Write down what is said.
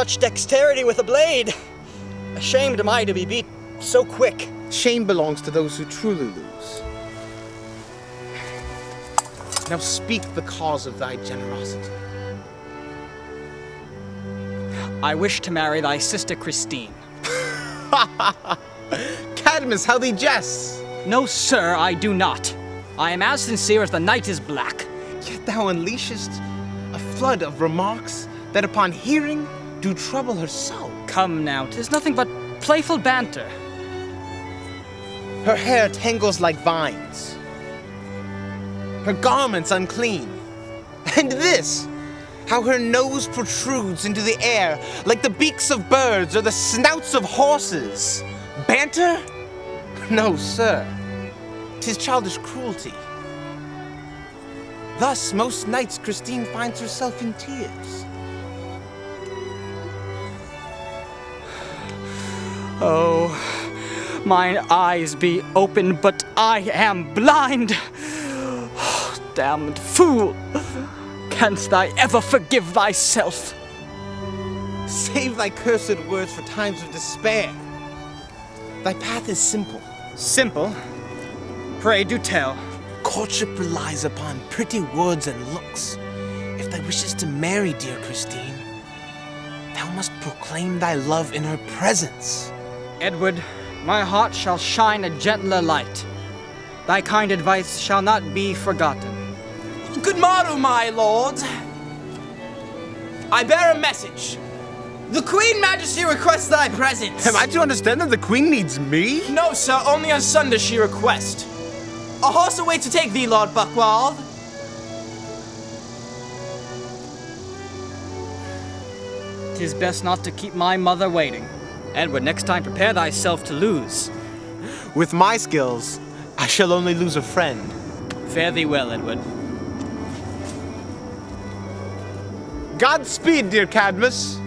such dexterity with a blade. Ashamed am I to be beat so quick. Shame belongs to those who truly lose. Now speak the cause of thy generosity. I wish to marry thy sister Christine. Cadmus, how thee jests! No, sir, I do not. I am as sincere as the night is black. Yet thou unleashest a flood of remarks that upon hearing do trouble her soul. Come now, 'tis nothing but playful banter. Her hair tangles like vines, her garments unclean, and this, how her nose protrudes into the air like the beaks of birds or the snouts of horses. Banter? No, sir. 'Tis childish cruelty. Thus, most nights Christine finds herself in tears. Oh, mine eyes be open, but I am blind. Damned fool! Canst thou ever forgive thyself? Save thy cursed words for times of despair. Thy path is simple. Simple? Pray do tell. Courtship relies upon pretty words and looks. If thou wishes to marry dear Christine, thou must proclaim thy love in her presence. Edward, my heart shall shine a gentler light. Thy kind advice shall not be forgotten. Good morrow, my lord. I bear a message. The Queen Majesty requests thy presence. Am I to understand that the Queen needs me? No, sir, only on Sunday she requests. A horse awaits to take thee, Lord Buckwald. 'Tis best not to keep my mother waiting. Edward, next time prepare thyself to lose. With my skills, I shall only lose a friend. Fare thee well, Edward. Godspeed, dear Cadmus.